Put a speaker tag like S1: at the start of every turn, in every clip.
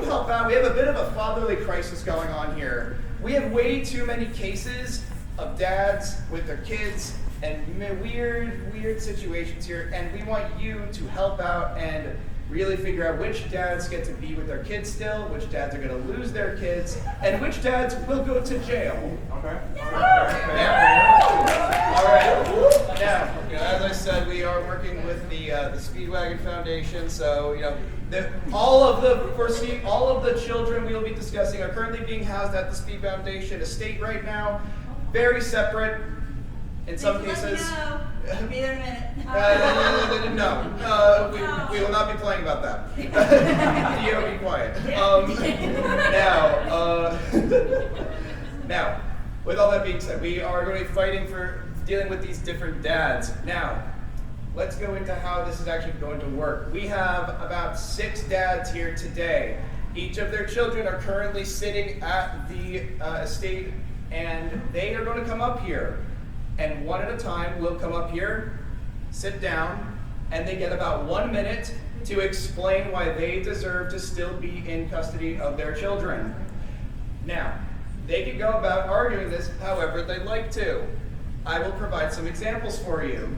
S1: you help out? We have a bit of a fatherly crisis going on here. We have way too many cases of dads with their kids and weird situations here, and we want you to help out and really figure out which dads get to be with their kids still, which dads are going to lose their kids, and which dads will go to jail. Okay. All right. Now, as I said, we are working with the Speedwagon Foundation, so all of the children we will be discussing are currently being housed at the Speed Foundation estate right now, very separate in some cases.
S2: I'll be there in a minute.
S1: No, we will not be playing about that. Theo, be quiet. Now, with all that being said, we are going to be fighting for dealing with these different dads. Now, let's go into how this is actually going to work. We have about 6 dads here today. Each of their children are currently sitting at the estate, and they are going to come up here. And one at a time will come up here, sit down, and they get about 1 minute to explain why they deserve to still be in custody of their children. Now, they can go about arguing this however they'd like to. I will provide some examples for you.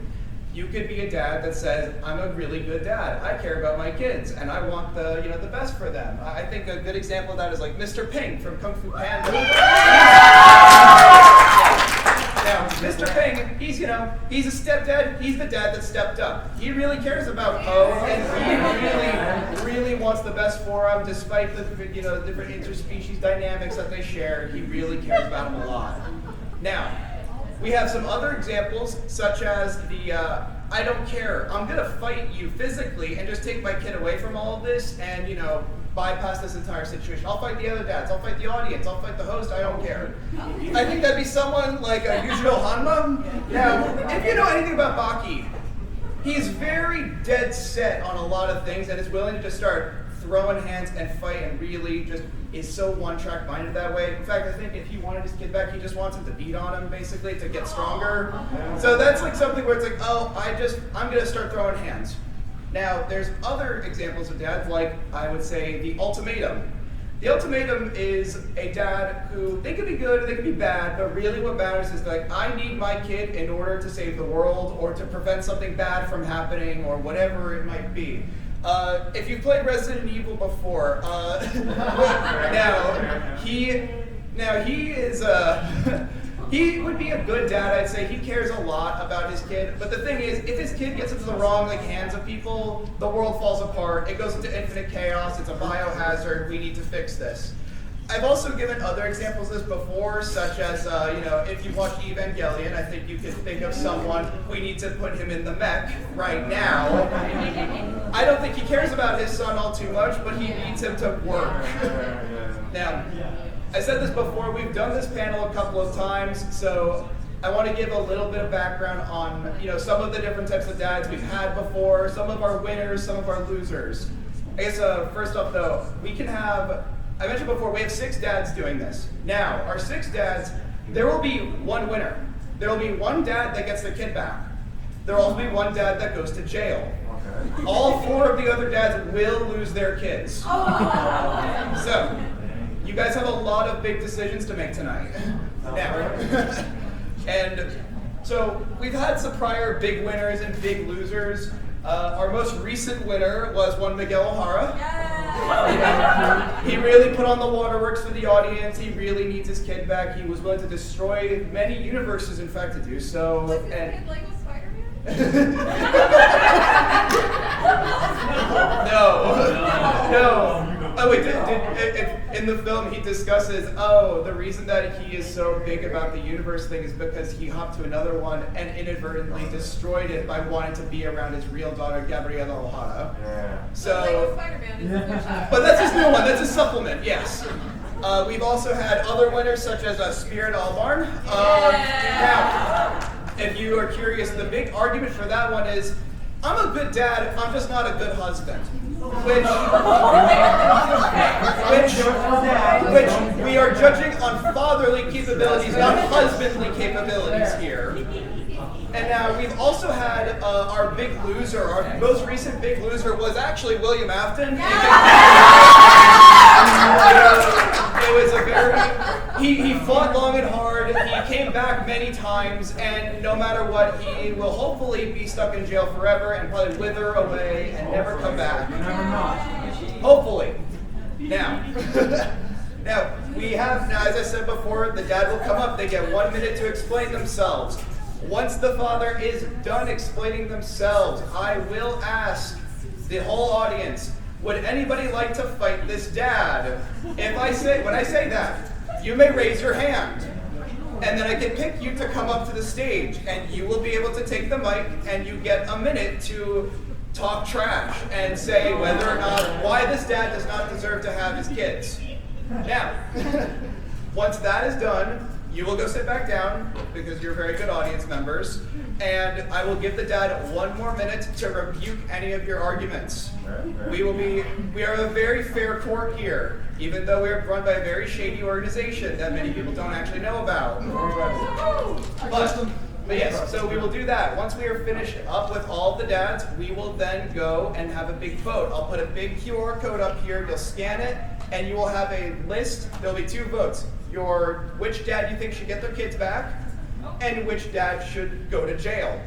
S1: You could be a dad that says, I'm a really good dad. I care about my kids, and I want the best for them. I think a good example of that is like Mr. Ping from Kung Fu Panda. Now, Mr. Ping, he's a stepdad. He's the dad that stepped up. He really cares about Po, and he really wants the best for him, despite the different interspecies dynamics that they share. He really cares about him a lot. Now, we have some other examples, such as the I don't care. I'm gonna fight you physically and just take my kid away from all of this, and bypass this entire situation. I'll fight the other dads, I'll fight the audience, I'll fight the host, I don't care. I think that'd be someone like Yujiro Hanma. Now, if you know anything about Baki, he's very dead set on a lot of things and is willing to just start throwing hands and fight, and really just is so one-track minded that way. In fact, I think if he wanted his kid back, he just wants him to beat on him, basically, to get stronger. So that's like something where it's like, I'm gonna start throwing hands. Now, there's other examples of dads, like I would say the ultimatum. The ultimatum is a dad who, they could be good or they could be bad, but really what matters is like, I need my kid in order to save the world or to prevent something bad from happening or whatever it might be. If you've played Resident Evil before, he would be a good dad, I'd say. He cares a lot about his kid. But the thing is, if his kid gets into the wrong hands of people, the world falls apart. It goes into infinite chaos. It's a biohazard. We need to fix this. I've also given other examples of this before, such as, if you watch Evangelion, I think you could think of someone, we need to put him in the mech right now. I don't think he cares about his son all too much, but he needs him to work. Now, I said this before, we've done this panel a couple of times, so I want to give a little bit of background on some of the different types of dads we've had before, some of our winners, some of our losers. I guess first off though, I mentioned before, we have 6 dads doing this. Now, our 6 dads, there will be one winner. There will be one dad that gets their kid back. There will also be one dad that goes to jail. Okay. All 4 of the other dads will lose their kids. So, you guys have a lot of big decisions to make tonight. Now, and so we've had some prior big winners and big losers. Our most recent winner was one Miguel O'Hara. He really put on the waterworks for the audience. He really needs his kid back. He was willing to destroy many universes, in fact, to do so.
S2: Was his kid like a Spider-Man?
S1: No. Oh wait, in the film he discusses, the reason that he is so big about the universe thing is because he hopped to another one and inadvertently destroyed it by wanting to be around his real daughter, Gabriela O'Hara. Yeah. So, but that's his new one, that's his supplement, yes. We've also had other winners such as Spirit Albarn. Now, if you are curious, the big argument for that one is, I'm a good dad, I'm just not a good husband. Which we are judging on fatherly capabilities, not husbandly capabilities here. And now we've also had our big loser, our most recent big loser was actually William Afton. Now, now, as I said before, the dad will come up. They get 1 minute to explain themselves. Once the father is done explaining themselves, I will ask the whole audience, would anybody like to fight this dad? When I say that, you may raise your hand. And then I can pick you to come up to the stage, and you will be able to take the mic, and you get a minute to talk trash and say whether or not, why this dad does not deserve to have his kids. Now, once that is done, you will go sit back down, because you're very good audience members, and I will give the dad 1 more minute to rebuke any of your arguments. We are a very fair court here, even though we are run by a very shady organization that many people don't actually know about. But yes, so we will do that. Once we are finished up with all of the dads, we will then go and have a big vote. I'll put a big QR code up here, you'll scan it, and you will have a list. There'll be 2 votes. Which dad you think should get their kids back, and which dad should go to jail.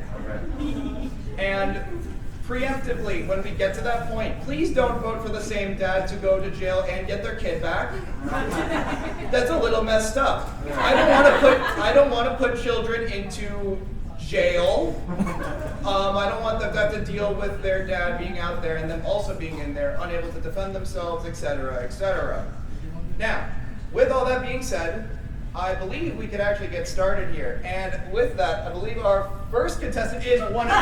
S1: And preemptively, when we get to that point, please don't vote for the same dad to go to jail and get their kid back. That's a little messed up. I don't want to put children into jail. I don't want them to have to deal with their dad being out there and them also being in there, unable to defend themselves, etc., etc. Now, with all that being said, I believe we could actually get started here. And with that, I believe our first contestant is one of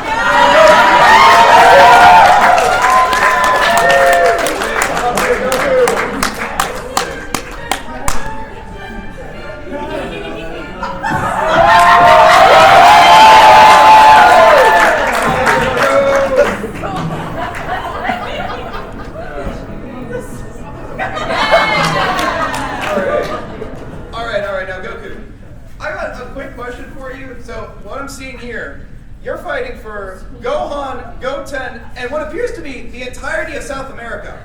S1: You're fighting for Gohan, Goten, and what appears to be the entirety of South America.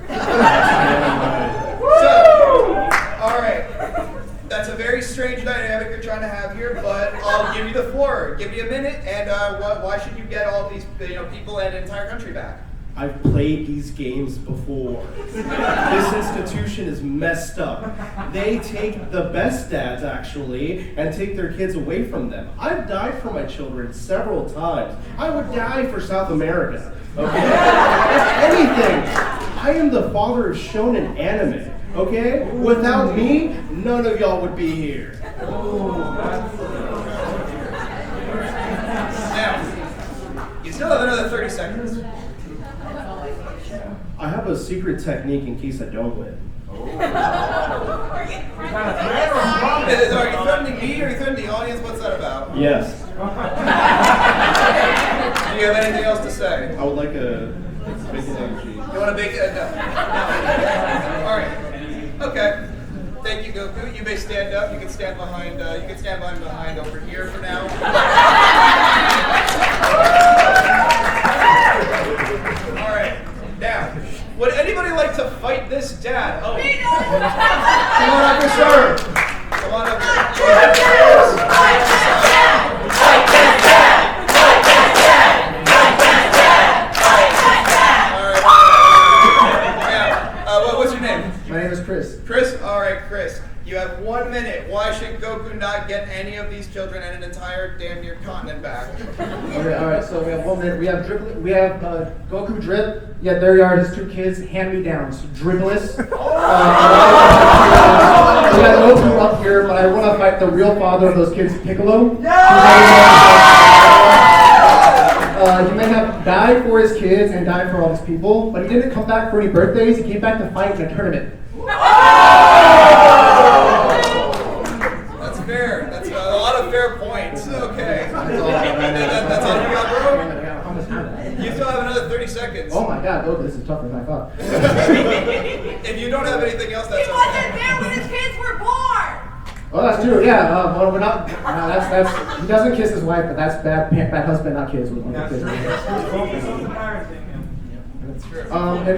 S1: Alright. That's a very strange dynamic you're trying to have here, but I'll give you the floor. Give me a minute, and why should you get all these people and an entire country back?
S3: I've played these games before. This institution is messed up. They take the best dads, actually, and take their kids away from them. I've died for my children several times. I would die for South America, okay? If anything, I am the father of shonen anime, okay? Without me, none of y'all would be here.
S1: Now, you still have another 30 seconds.
S3: I have a secret technique in case I don't win.
S1: Are you threatening me or are you threatening the audience? What's that about?
S3: Yes.
S1: Do you have anything else to say?
S3: I would like a bacon egg cheese.
S1: You want a bacon? No. Alright. Okay. Thank you, Goku. You may stand up. You can stand behind over here for now. Alright. Now, would anybody like to fight this dad? Oh. Come on up here, sir. Come on up here. Fight this dad! Fight this dad! Fight this dad! Fight this dad! Alright. Yeah. What's your name?
S4: My name is Chris.
S1: Chris? Alright, Chris. You have 1 minute. Why should Goku not get any of these children and an entire damn near continent back?
S4: Okay, alright, so we have 1 minute. We have Goku Drip. Yeah, there you are, his 2 kids, hand-me-downs. Dribless. We got Goku up here, but I want to fight the real father of those kids, Piccolo. He may have died for his kids and died for all his people, but he didn't come back for any birthdays. He came back to fight in a tournament.
S1: That's fair. That's a lot of fair points. Okay. That's all you got, bro? You still have another 30 seconds.
S4: Oh my god, this is tougher than I thought.
S1: If you don't have anything else, that's
S2: He wasn't there when his kids were born!
S4: Oh, that's true, yeah. Well, we're not, that's, he doesn't kiss his wife, but that's bad husband, not kids. In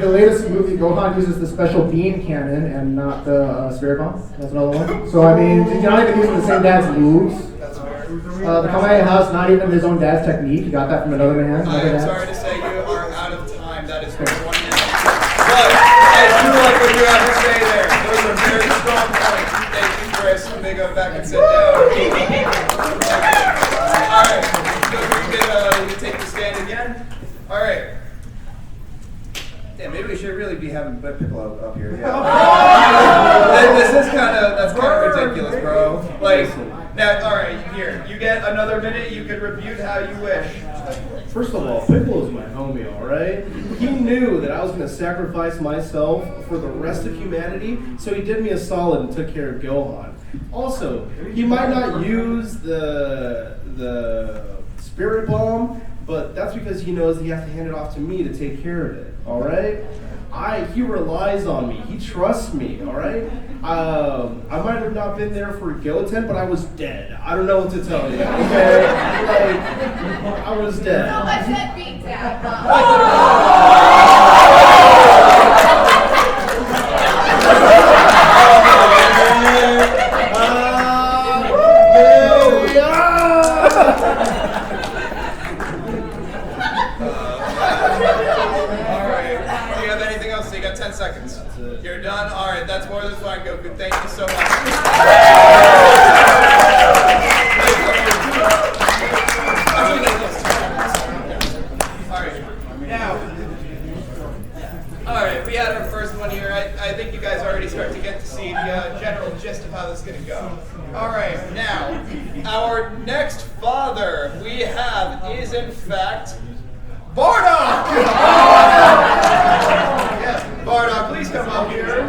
S4: the latest movie, Gohan uses the special beam cannon and not the spirit bomb. That's another one. So, I mean, you're not even using the same dad's moves.
S1: That's fair.
S4: The Kamehameha is not even his own dad's technique. He got that from another man.
S1: I am sorry to say you are out of time. That is 1 minute. But I do like what you have to say. a minute. You can rebuke how you wish.
S3: First of all, Piccolo's my homie, alright? He knew that I was going to sacrifice myself for the rest of humanity, so he did me a solid and took care of Gohan. Also, he might not use the spirit bomb, but that's because he knows he has to hand it off to me to take care of it, alright? He relies on me. He trusts me, alright? I might have not been there for Goten, but I was dead. I don't know what to tell you, okay? Like, I was dead.
S2: So much that beat Dad.
S1: Seconds. You're done? Alright, that's more than fine, Goku. Thank you so much. Alright, we had our first one here. I think you guys already start to get to see the general gist of how this is going to go. Alright, now, our next father we have is in fact Bardock! Yes, Bardock, please come up here.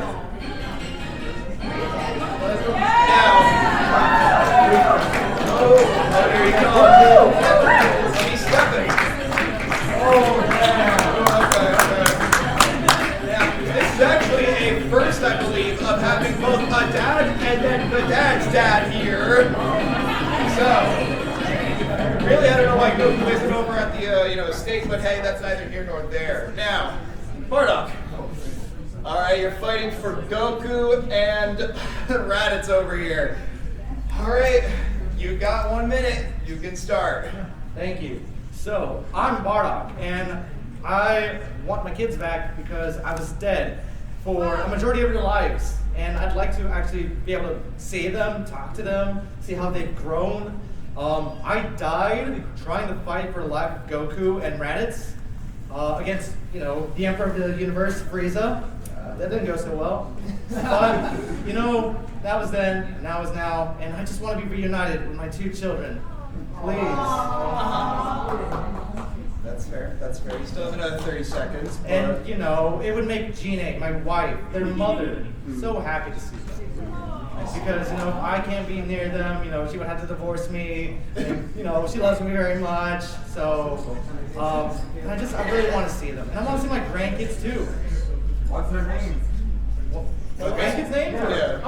S1: Now, here he comes. He's stepping. Oh, okay. Now, this is actually a first, I believe, of having both a dad and then the dad's dad here. So, really, I don't know why Goku isn't over at the estate, but hey, that's neither here nor there. Now, Bardock. All right, you're fighting for Goku and Raditz over here. All right, you got 1 minute. You can start.
S5: Thank you. So, I'm Bardock, and I want my kids back because I was dead for a majority of their lives. And I'd like to actually be able to see them, talk to them, see how they've grown. I died trying to fight for the life of Goku and Raditz against, the Emperor of the Universe, Frieza. That didn't go so well. But, that was then, now is now, and I just want to be reunited with my 2 children. Please.
S1: That's fair. You still have another 30 seconds.
S5: And, it would make Gina, my wife, their mother, so happy to see them. Because, if I can't be near them, she would have to divorce me. And, she loves me very much. So, I really want to see them. And I want to see my grandkids too.
S6: What's their name?
S5: My grandkids' names?
S1: Yeah.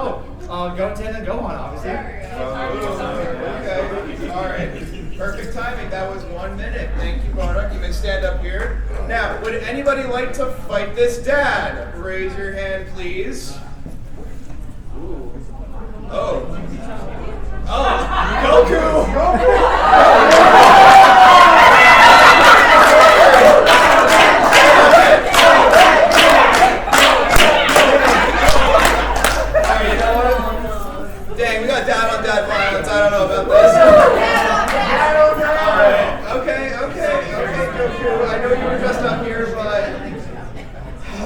S5: Goten and Gohan, obviously.
S1: Okay. All right. Perfect timing. That was 1 minute. Thank you, Bardock. You may stand up here. Now, would anybody like to fight this dad? Raise your hand, please. Oh, Goku! Dang, we got dad on dad violence. I don't know about this. Alright. Okay, Goku. I know you were just up here, but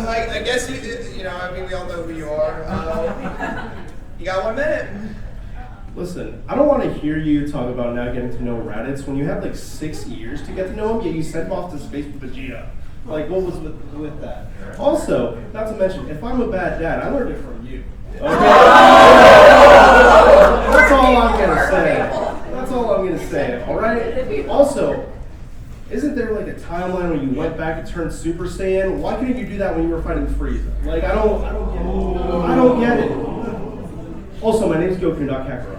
S1: I guess we all know who you are. You got 1 minute.
S3: Listen, I don't want to hear you talk about now getting to know Raditz when you had like 6 years to get to know him, yet you sent him off to space with Vegeta. Like, what was with that? Also, not to mention, if I'm a bad dad, I learned it from you. Okay? That's all I'm going to say, alright? Also, isn't there like a timeline when you went back and turned Super Saiyan? Why couldn't you do that when you were fighting Frieza? Like, I don't get it. Also, my name's Goku, not Kakarot.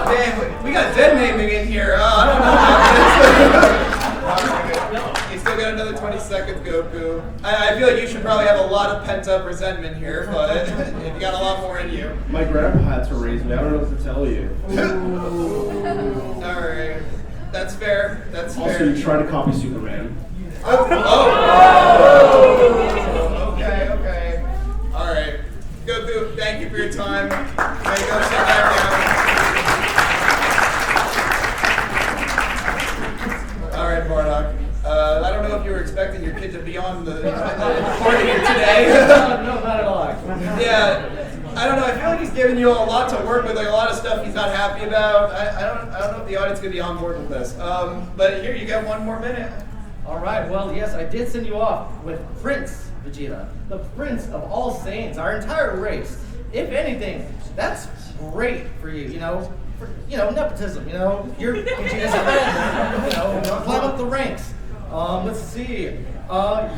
S1: Damn, we got dead naming in here. I don't know. You still got another 20 seconds, Goku. I feel like you should probably have a lot of pent-up resentment here, but you got a lot more in you.
S3: My grandpa had to raise me. I don't know what to tell you.
S1: All right. That's fair.
S3: Also, you tried to copy Superman.
S1: Okay. All right. Goku, thank you for your time. Now you go sit back down. All right, Bardock. I don't know if you were expecting your kid to be on the party here today.
S5: No, not at all.
S1: Yeah. I don't know. I feel like he's giving you a lot to work with, like a lot of stuff he's not happy about. I don't know if the audience is gonna be on board with this. But here, you got 1 more minute.
S5: All right, well, yes, I did send you off with Prince Vegeta, the Prince of all Saiyans, our entire race. If anything, that's great for you, nepotism, you're Vegeta's friend, climb up the ranks. Let's see, both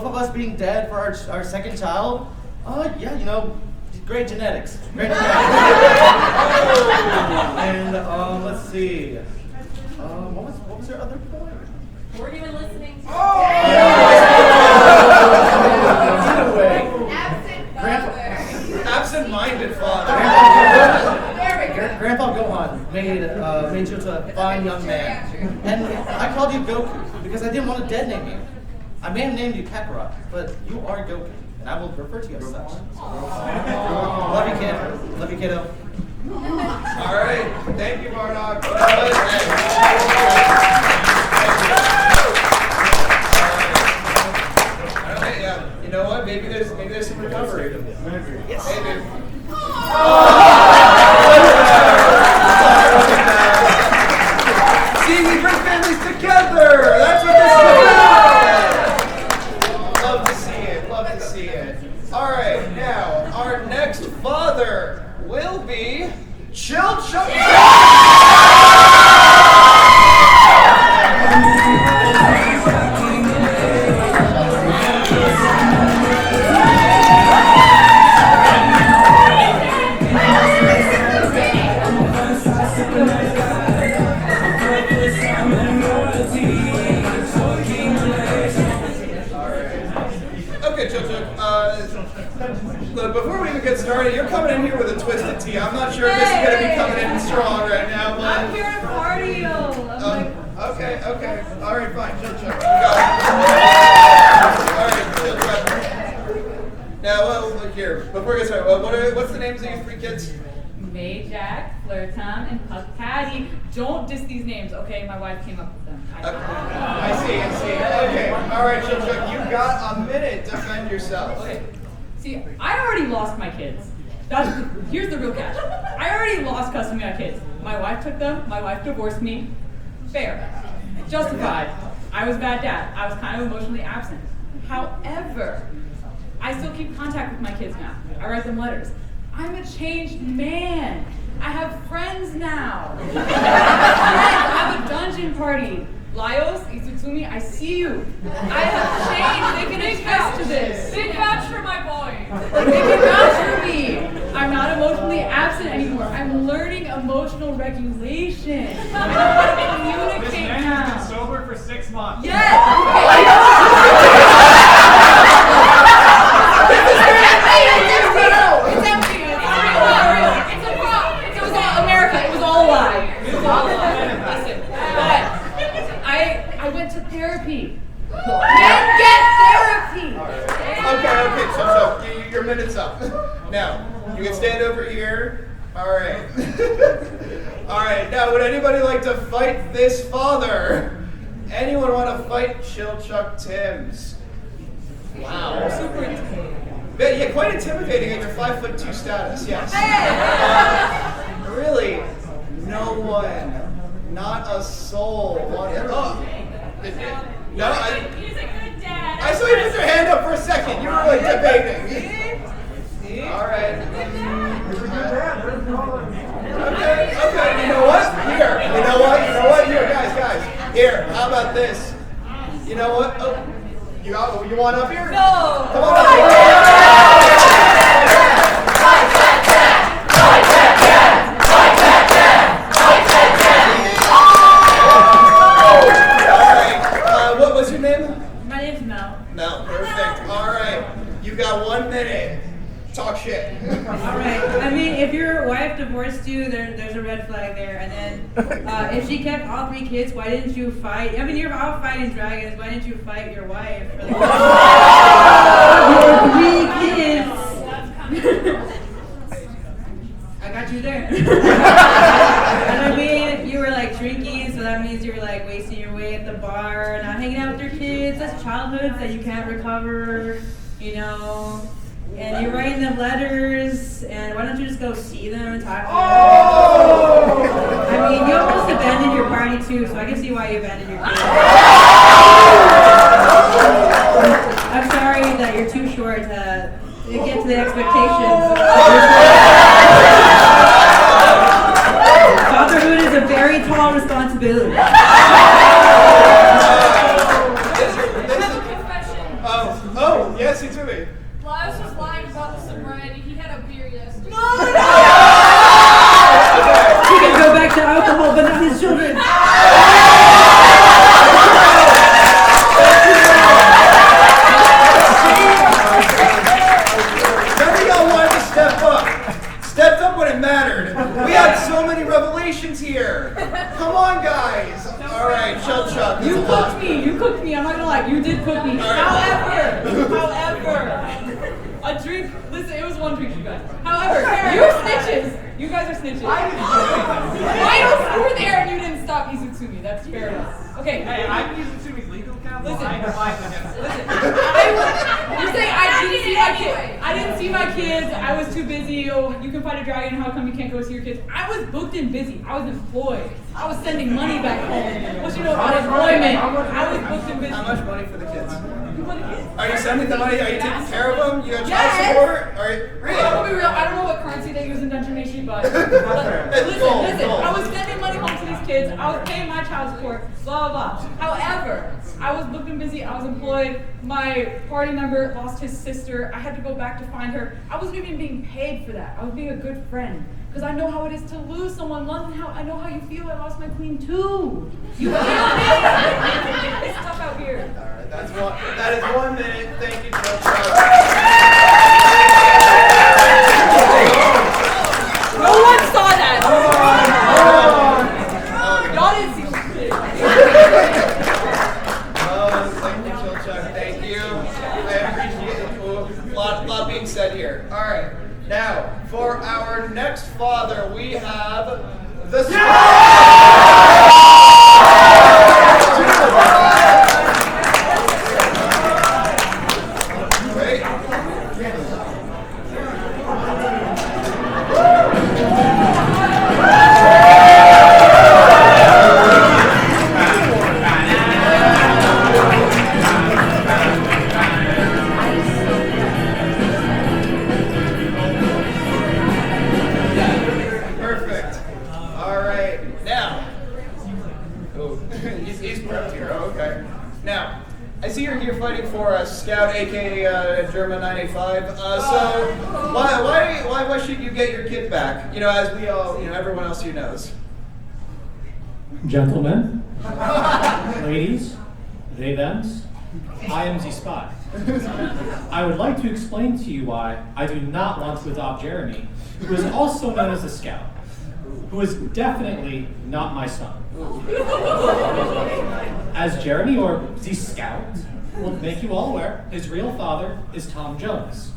S5: of us being dead for our second child, great genetics. Great genetics. And let's see. What was your other point?
S2: Weren't even listening to
S1: Absent-minded father.
S2: There we go.
S5: Grandpa Gohan made you a fine young man. And I called you Goku because I didn't want to dead name you. I may have named you Kakarot, but you are Goku, and I will refer to you as such. Love you, kid. Love you, kiddo.
S1: All right, thank you, Bardock. All right, you know what? Maybe there's some recovery. Yes. Maybe. See, we bring families together. That's what this is about. Love to see it. Love to see it. All right, now our next father will be Chilchuck. Okay, Chilchuck. Look, before we even get started, you're coming in here with a twisted tea. I'm not sure if this is going to be coming in strong right now, but...
S2: I'm here to party, yo.
S1: Okay. All right, fine. Chilchuck. You got it. All right, Chilchuck. Now, look here. Before we get started, what's the names of these 3 kids?
S7: May Jack, Flirt Tom, and Puck Patty. Don't diss these names, okay? My wife came up with them.
S1: I see. Okay. All right, Chilchuck. You got a minute to defend yourself.
S7: Okay. See, I already lost my kids. Here's the real catch. I already lost custody of my kids. My wife took them. My wife divorced me. Fair. Justified. I was a bad dad. I was kind of emotionally absent. However, I still keep contact with my kids now. I write them letters. I'm a changed man. I have friends now. I have a dungeon party. Laios, Isutsumi, I see you. I have changed. They can attest to this.
S2: Big vouch for my boy.
S7: They can vouch for me. I'm not emotionally absent anymore. I'm learning emotional regulation. I know how to communicate now.
S6: Been sober for 6 months.
S7: Yes. It's empty. It's real. It's a prop. It was all America. It was all a lie. Listen, but I went to therapy. Men get therapy.
S1: Okay, so your minute's up. Now, you can stand over here. All right. All right, now, would anybody like to fight this father? Anyone want to fight Chilchuck Timms? Wow. Super intimidating. Yeah, quite intimidating at your 5'2" status, yes. Really, no one, not a soul. No,
S2: He's a good dad.
S1: I saw you put your hand up for a second. You were like debating. All right. Okay. You know what? Here. Here, guys. Here. How about this? You know what? Oh, you want up here?
S2: No.
S1: Come on up here. What was your name?
S7: My name's Mel.
S1: Mel, perfect. All right, you got 1 minute. Talk shit.
S8: All right. I mean, if your wife divorced you, there's a red flag there. And then, if she kept all 3 kids, why didn't you fight? I mean, you're all fighting dragons. Why didn't you fight your wife for your 3 kids? I got you there. And I mean, you were like drinking, so that means you were like wasting your way at the bar, not hanging out with your kids. That's childhood that you can't recover. and you're writing them letters, and why don't you just go see them and talk to them?
S1: Oh!
S8: I mean, you almost abandoned your party too, so I can see why you abandoned your kids. I'm sorry that you're too short to get to the expectations. Fatherhood is a very tall responsibility.
S1: Oh, yes, he told me.
S2: Lars was lying about the sobriety. He had a beer yesterday.
S8: He can go back to alcohol, but not his children.
S1: None of y'all wanted to step up. Stepped up when it mattered. We had so many revelations here. Come on, guys. All right, Chilchuck.
S7: You cooked me. You cooked me. I'm not gonna lie. You did cook me.
S1: Right.
S7: However, a drink. Listen, it was one drink, you guys. However, you're snitches. You guys are snitches. I you were there and you didn't stop Izutsume. That's fair enough. Okay.
S6: Hey, I'm Izutsume's legal counsel.
S7: Listen.
S6: I advise against
S7: Listen, you're saying I didn't see my kids. I didn't see my kids. I was too busy. Oh, you can fight a dragon. How come you can't go see your kids? I was booked and busy. I was employed. I was sending money back home. What you know about employment? I was booked and busy.
S1: How much money for the kids?
S7: You want kids?
S1: Are you sending the money? Are you taking care of them? You got child
S7: Yes.
S1: support? Are you really?
S7: I'm gonna be real. I don't know what currency they use in Dungeon Nation, but listen.
S1: Gold.
S7: I was sending money home to these kids. I was paying my child support. Blah blah blah. However, I was booked and busy. I was employed. My party member lost his sister. I had to go back to find her. I wasn't even being paid for that. I was being a good friend because I know how it is to lose someone. London, I know how you feel. I lost my queen too. You feel me? It's tough out here.
S1: All right, that is 1 minute. Thank you, Chilchuck.
S7: No one saw that. Y'all didn't see shit.
S1: Thank you, Chilchuck. Thank you. I appreciate it. Cool. Lot being said here. All right. Now, for our next father, we have the Wait. Perfect. All right. Now, he's prepped here. Oh, okay. Now, I see you're here fighting for Scout, aka German 985. So, why should you get your kid back? You know, as we all, everyone else here knows.
S9: Gentlemen, ladies, they, thems, I am the spy. I would like to explain to you why I do not want to adopt Jeremy, who is also known as a scout, who is definitely not my son. As Jeremy, or the scout, will make you all aware, his real father is Tom Jones.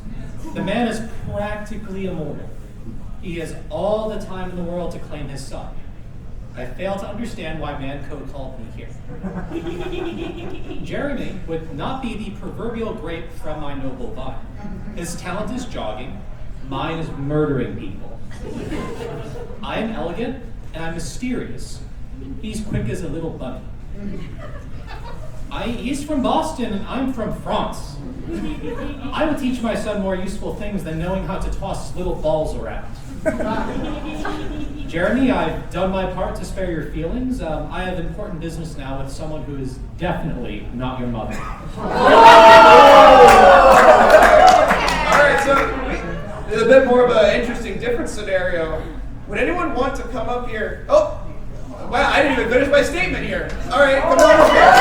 S9: The man is practically immortal. He has all the time in the world to claim his son. I fail to understand why Manco called me here. Jeremy would not be the proverbial grape from my noble vine. His talent is jogging, mine is murdering people. I am elegant and I'm mysterious. He's quick as a little bunny. He's from Boston and I'm from France. I would teach my son more useful things than knowing how to toss little balls around. Jeremy, I've done my part to spare your feelings. I have important business now with someone who is definitely not your mother.
S1: Alright, so there's a bit more of an interesting, different scenario. Would anyone want to come up here? Oh, wow, I didn't even finish my statement here. Alright, come on up here.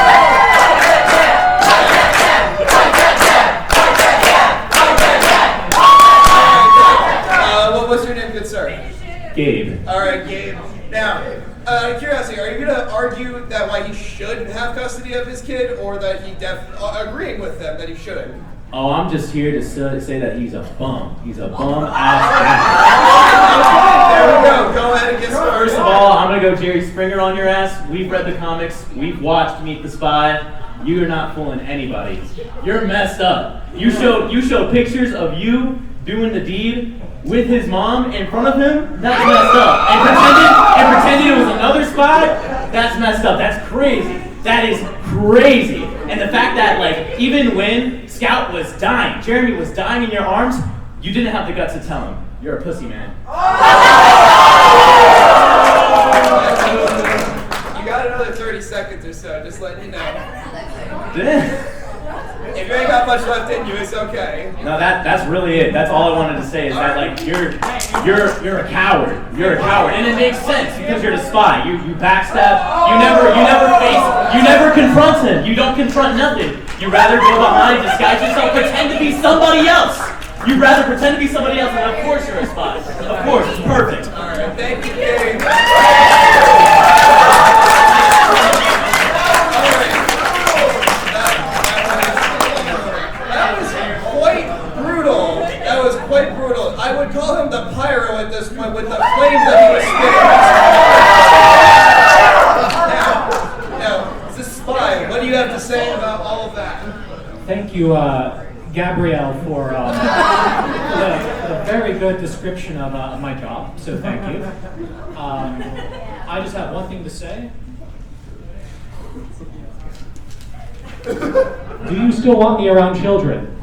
S1: What's your name, good sir?
S9: Gabe.
S1: Alright, Gabe. Now, out of curiosity, are you going to argue that why he should have custody of his kid, or that he agreeing with them that he shouldn't?
S10: Oh, I'm just here to say that he's a bum. He's a bum-ass
S1: There we go. Go ahead and get started.
S10: First of all, I'm going to go Jerry Springer on your ass. We've read the comics. We've watched Meet the Spy. You're not fooling anybody. You're messed up. You showed pictures of you doing the deed with his mom in front of him. That's messed up. And pretended it was another spy. That's messed up. That's crazy. That is crazy. And the fact that like even when Scout was dying, Jeremy was dying in your arms, you didn't have the guts to tell him. You're a pussy, man.
S1: You got another 30 seconds or so, just letting you know. If you ain't got much left in you, it's okay.
S10: No, that's really it. That's all I wanted to say is that like you're a coward. You're a coward, and it makes sense because you're the spy. You backstab. You never confront him. You don't confront nothing. You rather go behind, disguise yourself, pretend to be somebody else. You'd rather pretend to be somebody else, and of course you're a spy. Of course, it's perfect.
S1: All right, thank you, Gabe. That was quite brutal. I would call him the pyro at this point with the flames that he was spitting. Now, as a spy, what do you have to say about all of that?
S9: Thank you, Gabrielle, for the very good description of my job, so thank you. I just have one thing to say. Do you still want me around children?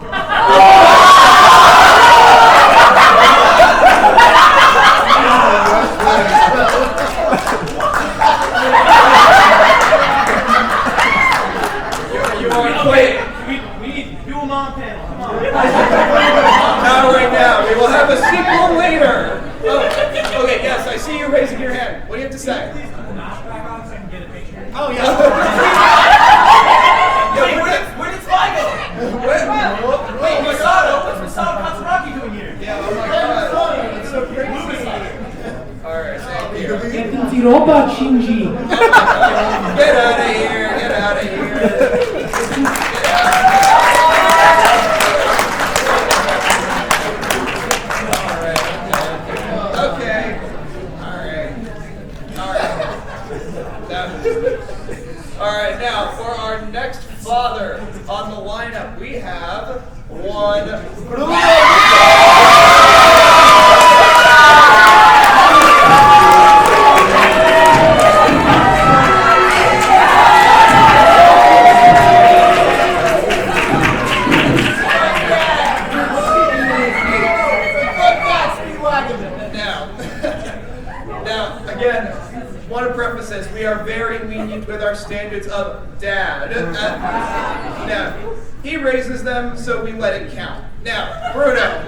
S1: Not right now. We will have a sequel later. Oh, okay, yes, I see you raising your hand. What do you have to say? Oh, yeah. Where did Spy go? Wait, Masato. What's Masato Katsuragi doing here? Yeah, oh my god. That's so crazy. Alright, thank you.
S4: Get
S1: out of here. Get out of here. Alright, now for our next father on the lineup, we have one Bruno Now, again, want to preface this, we are very lenient with our standards of dad. Now, he raises them, so we let it count. Now, Bruno,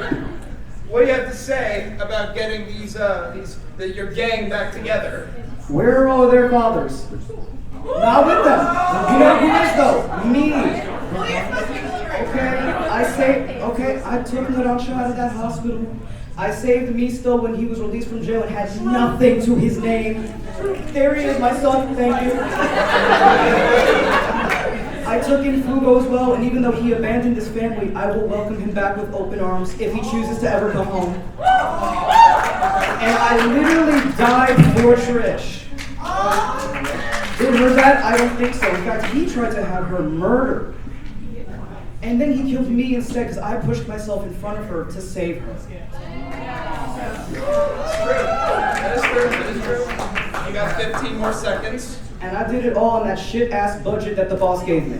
S1: what do you have to say about getting your gang back together?
S11: Where are all of their fathers? Not with them. You know who is though? Me. I took Narancha out of that hospital. I saved Misto when he was released from jail and had nothing to his name. There he is, my son, thank you. I took in Fugo as well, and even though he abandoned his family, I will welcome him back with open arms if he chooses to ever come home. And I literally died for Trish. Did her that? I don't think so. In fact, he tried to have her murdered. And then he killed me instead because I pushed myself in front of her to save her.
S1: That's true. You got 15 more seconds.
S11: And I did it all on that shit-ass budget that the boss gave me.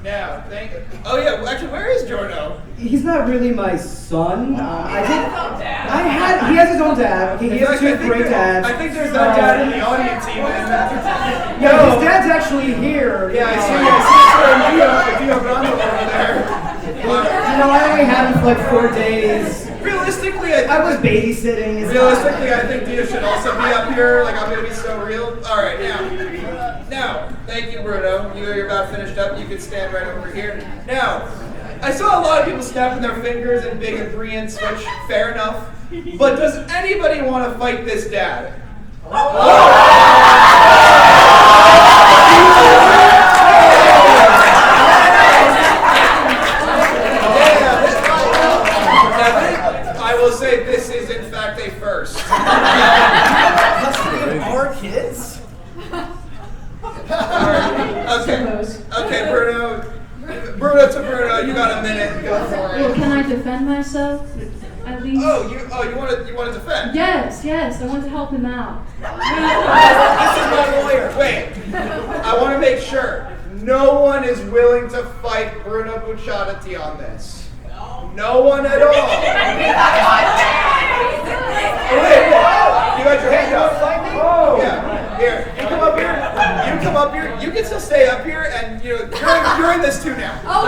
S1: Now, oh yeah, actually, where is Jorno?
S11: He's not really my son. He has his own dad. Okay, he has two great dads.
S1: I think there's that dad in the audience even.
S11: Yeah, his dad's actually here.
S1: Yeah, I see Dio Brando over there.
S11: I only had him for like 4 days.
S1: Realistically,
S11: I was babysitting.
S1: I think Dio should also be up here. Like, I'm gonna be so real. All right, now, thank you, Bruno. You're about finished up. You can stand right over here. Now, I saw a lot of people snapping their fingers in big agreements, which fair enough. But does anybody want to fight this dad? I will say this is in fact a first. Okay, Bruno. Bruno to Bruno, you got a minute. Go for
S12: Well,
S1: it.
S12: can I defend myself? At least.
S1: You want to defend?
S12: Yes, I want to help him out.
S1: This is my lawyer. Wait, I want to make sure no one is willing to fight Bruno Bucciarati on this. No one at all. Wait, you got your hand up. Oh, yeah. Here, you come up here. You come up here. You can still stay up here, and you're in this too now. All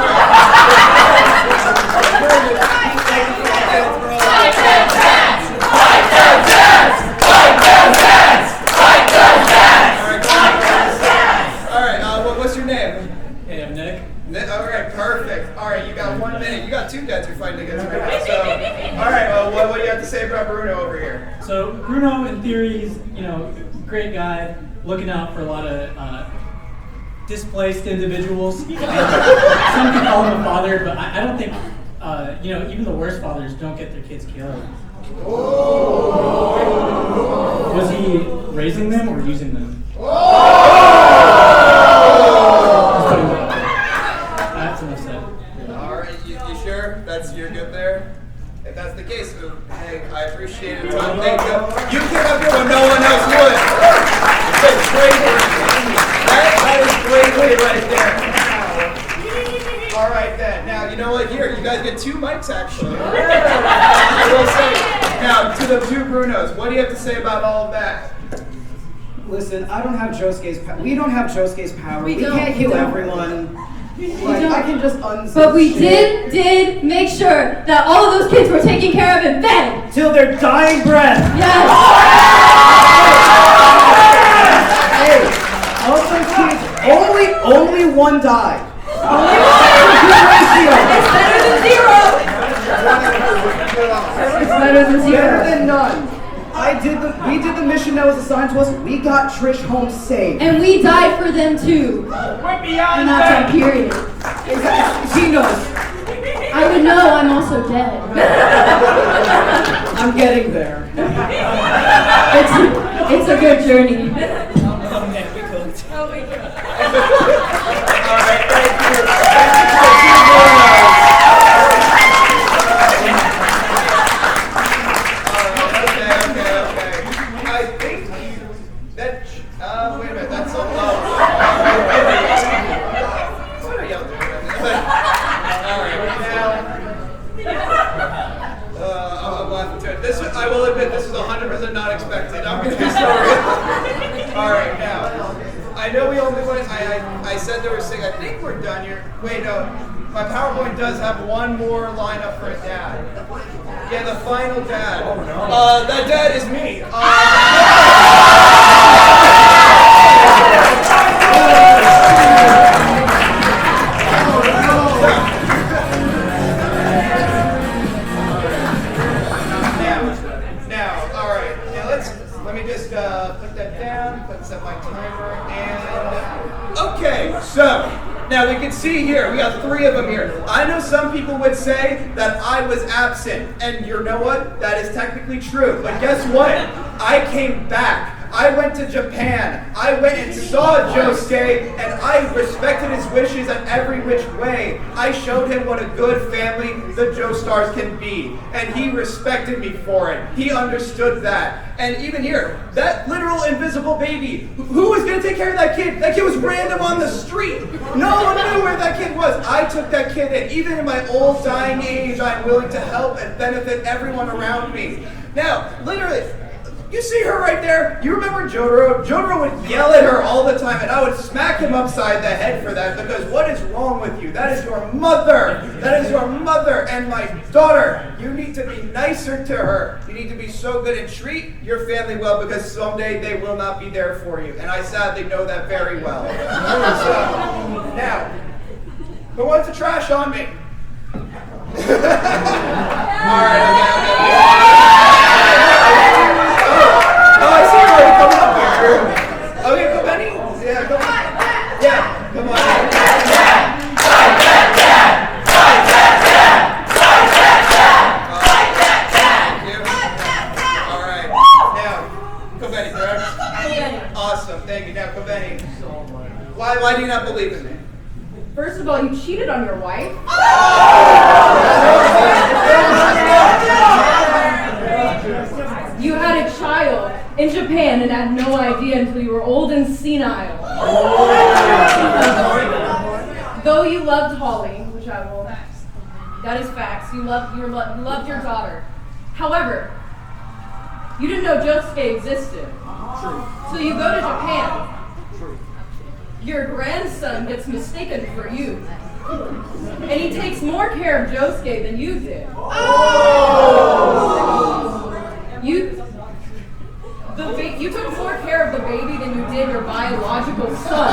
S1: right. What's your name?
S9: Hey, I'm Nick.
S1: All right, perfect. All right, you got 1 minute. You got two dads you're fighting against right now. So, all right. Well, what do you have to say about Bruno over here?
S9: So Bruno, in theory, he's great guy, looking out for a lot of displaced individuals. Some can call him a father, but I don't think even the worst fathers don't get their kids killed. Was he raising them or using them? That's enough said.
S1: All right, you sure? You're good there? If that's the case, hey, I appreciate it. Thank you. You came up here when no one else would. That's bravery. That is bravery right there. All right then. Now you know what? Here, you guys get 2 mics actually. I will say. Now to the 2 Brunos, what do you have to say about all of that?
S11: Listen, I don't have Josuke's power. We don't have Josuke's power. We
S12: don't.
S11: can't heal everyone. I can just unsee
S12: But we
S11: shit.
S12: did make sure that all of those kids were taken care of in bed.
S11: Till their dying breath.
S12: Yes.
S11: Hey, of those kids, only one died. Only
S12: It's better than zero. It's better than zero.
S11: Better than none. We did the mission that was assigned to us. We got Trish home safe.
S12: And we died for them too.
S6: We're beyond
S12: And that's on period.
S11: She knows.
S12: I would know I'm also dead.
S11: I'm getting there.
S12: It's a good journey.
S7: Oh, we cooked.
S1: All right, thank you. Wait a minute, that's so low. What are y'all doing? Alright, now. I'm laughing to it. I will admit, this is 100% not expected. I'm going to be sorry. Alright, now. I know we only went. I said there were 6. I think we're done here. Wait, no. My PowerPoint does have one more lineup for a dad. Yeah, the final dad. Oh, no. That dad is me. Now, all right. Now let me just put that down. Let's set my timer and okay. So. Now we can see here, we got 3 of them here. I know some people would say that I was absent, and you know what? That is technically true. But guess what? I came back. I went to Japan. I went and saw Josuke, and I respected his wishes in every which way. I showed him what a good family the Joestars can be, and he respected me for it. He understood that. And even here, that literal invisible baby, who was going to take care of that kid? That kid was random on the street. No one knew where that kid was. I took that kid in. Even in my old dying age, I'm willing to help and benefit everyone around me. Now, literally, you see her right there? You remember Jotaro? Jotaro would yell at her all the time, and I would smack him upside the head for that, because what is wrong with you? That is your mother. That is your mother and my daughter. You need to be nicer to her. You need to be so good and treat your family well, because someday they will not be there for you. And I sadly know that very well. So, now, who wants to trash on me? All right, okay. Oh, I see you already coming up here. Okay, come on. Yeah, come on. Yeah, come on. Thank you. All right. Now, come Betty, correct? Awesome. Thank you. Now, Kaveni, why do you not believe in me?
S12: First of all, you cheated on your wife. You had a child in Japan and had no idea until you were old and senile. Though you loved Holly, which I will, that is facts. You loved your daughter. However, you didn't know Josuke existed. So you go to Japan. Your grandson gets mistaken for you. And he takes more care of Josuke than you did. You took more care of the baby than you did your biological son.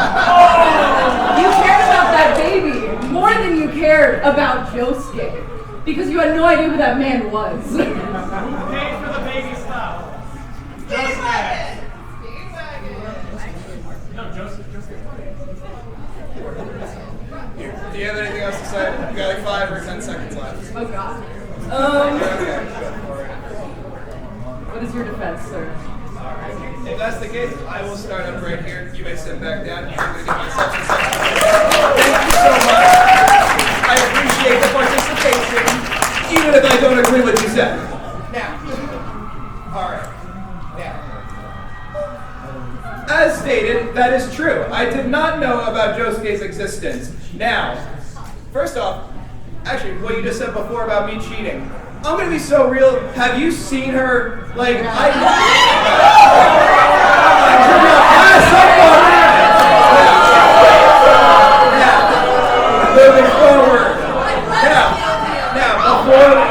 S12: You cared about that baby more than you cared about Josuke. Because you had no idea who that man was.
S6: Pay for the baby stuff. Speedwagon. No, Joseph.
S1: Do you have anything else to say? You got like 5 or 10 seconds left.
S12: Oh God. What is your defense, sir?
S1: Alright. If that's the case, I will start up right here. You may sit back down. I'm going to give myself some seconds. Thank you so much. I appreciate the participation, even if I don't agree with what you said. Now. Alright. Now. As stated, that is true. I did not know about Josuke's existence. Now, first off, actually, what you just said before about me cheating. I'm gonna be so real. Have you seen her? Like, moving forward.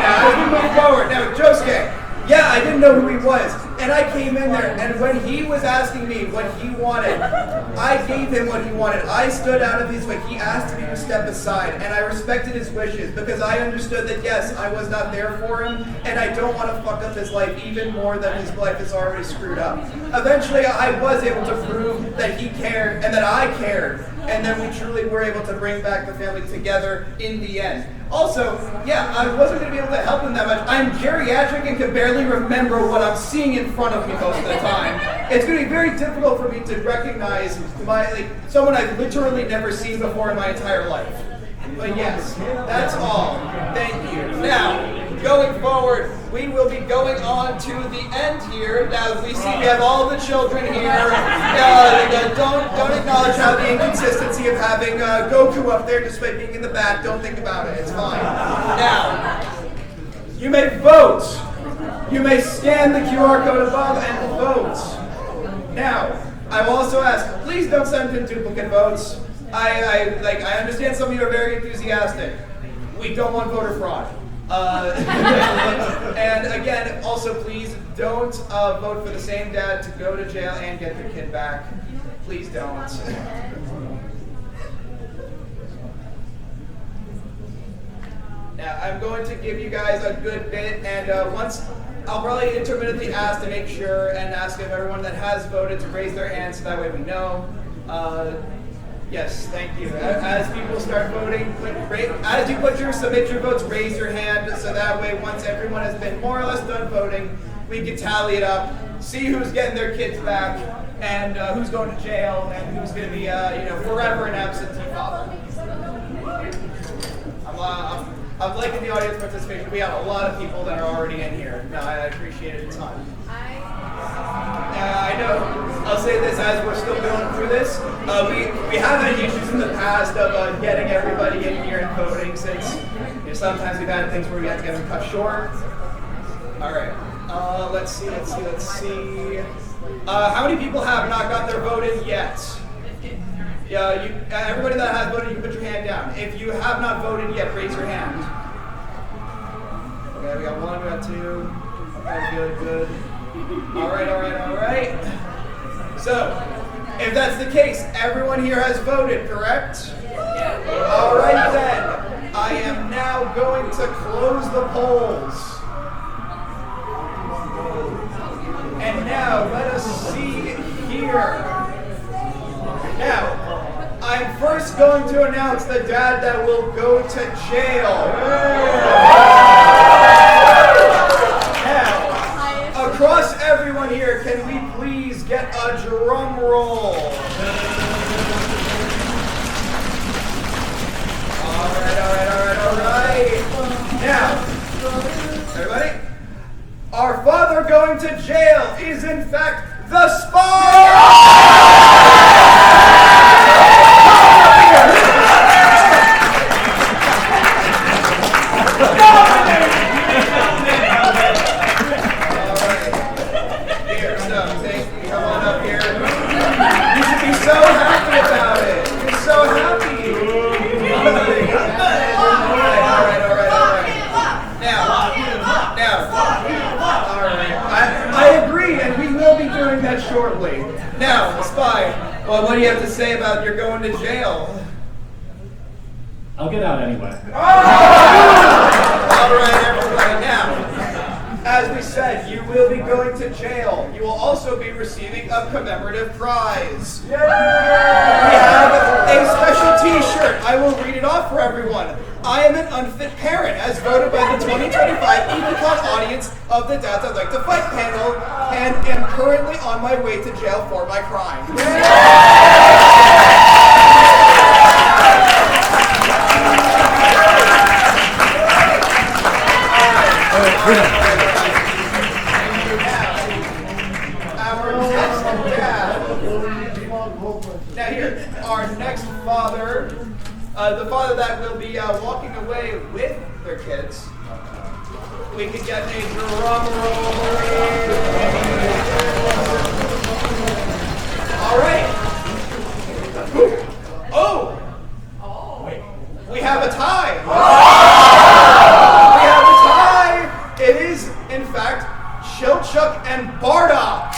S1: As we move forward. Now, Josuke. Yeah, I didn't know who he was. And I came in there, and when he was asking me what he wanted, I gave him what he wanted. I stood out of his way. He asked me to step aside, and I respected his wishes because I understood that, yes, I was not there for him, and I don't want to fuck up his life even more than his life is already screwed up. Eventually, I was able to prove that he cared and that I cared, and then we truly were able to bring back the family together in the end. Also, yeah, I wasn't going to be able to help him that much. I'm geriatric and can barely remember what I'm seeing in front of me most of the time. It's going to be very difficult for me to recognize someone I've literally never seen before in my entire life. But yes, that's all. Thank you. Now, going forward, we will be going on to the end here. Now, we see we have all the children here. Don't acknowledge how the inconsistency of having Goku up there despite being in the back. Don't think about it. It's fine. Now, you may vote. You may scan the QR code above and vote. Now, I will also ask, please don't send in duplicate votes. I understand some of you are very enthusiastic. We don't want voter fraud. And again, also please don't vote for the same dad to go to jail and get their kid back. Please don't. Now, I'm going to give you guys a good bit, and once I'll probably intermittently ask to make sure and ask if everyone that has voted to raise their hands so that way we know. Yes, thank you. As people start voting, as you submit your votes, raise your hand so that way once everyone has been more or less done voting, we can tally it up, see who's getting their kids back, and who's going to jail, and who's going to be, forever an absentee father. I'm liking the audience participation. We have a lot of people that are already in here. No, I appreciate it a ton. I know. I'll say this as we're still going through this. We have had issues in the past of getting everybody in here and voting since sometimes we've had things where we have to get them cut short. All right. Let's see. How many people have not got their vote in yet? Yeah, everybody that has voted, you can put your hand down. If you have not voted yet, raise your hand. Okay, we got 1, we got 2. Okay, good. All right. So, if that's the case, everyone here has voted, correct? All right then. I am now going to close the polls. And now, let us see here. Now, I'm first going to announce the dad that will go to jail. Now, across everyone here, can we please get a drum roll? going to jail is in fact the spy! Here, so, come on up here. You should be so happy about it. You're so happy. All right. Now, all right. I agree, and we will be doing that shortly. Now, Spy, well, what do you have to say about you're going to jail?
S9: I'll get out anyway.
S1: All right, everybody. Now, as we said, you will be going to jail. You will also be receiving a commemorative prize. We have a special T-shirt. I will read it off for everyone. I am an unfit parent, as voted by the 2025 Ikkicon audience of the Dads I'd Like to Fight panel, and am currently on my way to jail for my crime. Now here, our next father, the father that will be walking away with their kids. We could get a drum roll. All right. Oh! We have a tie. We have a tie. It is, in fact, Chilchuck and Bardock.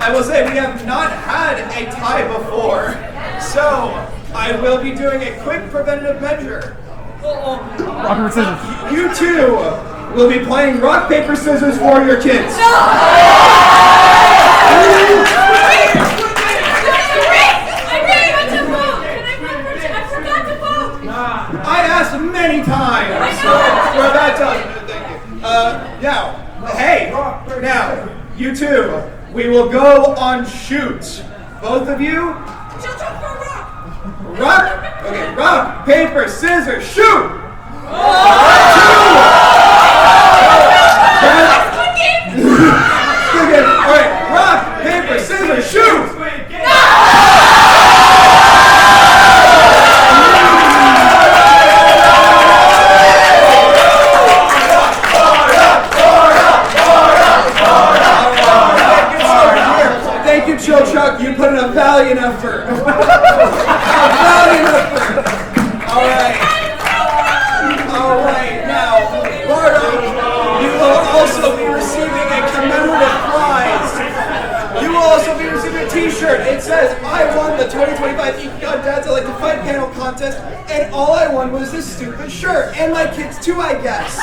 S1: I will say we have not had a tie before, so I will be doing a quick preventative measure.
S4: Rock, paper, scissors.
S1: You two will be playing rock, paper, scissors for your kids. I asked many times for that time. Thank you. Now, you two, we will go on shoot. Both of you. Rock. Okay, rock, paper, scissors, shoot. Good game. All right, rock, paper, scissors, shoot. Thank you, Chilchuck. You put in a valiant effort. All right. Now, Bardock, you will also be receiving a commemorative prize. You will also be receiving a T-shirt. It says, "I won the 2025 Ikkicon Dads I Like to Fight panel contest, and all I won was this stupid shirt, and my kids too, I guess."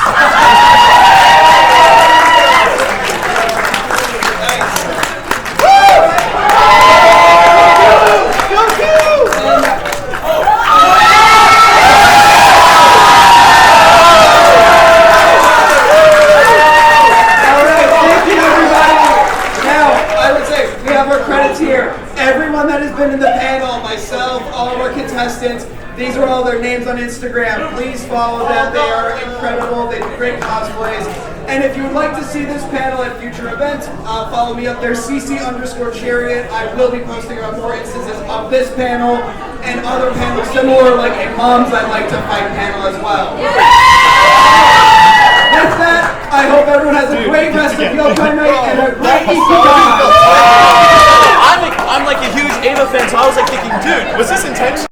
S1: These are all their names on Instagram. Please follow them. They are incredible. They do great cosplays. And if you would like to see this panel at future events, follow me up there, CC_Chariot. I will be posting up more instances of this panel and other panels similar, like a Moms I'd Like to Fight panel as well. With that, I hope everyone has a great rest of your night and a great Ikkicon.
S13: I'm like a huge Ava fan, so I was like thinking, dude, was this intentional?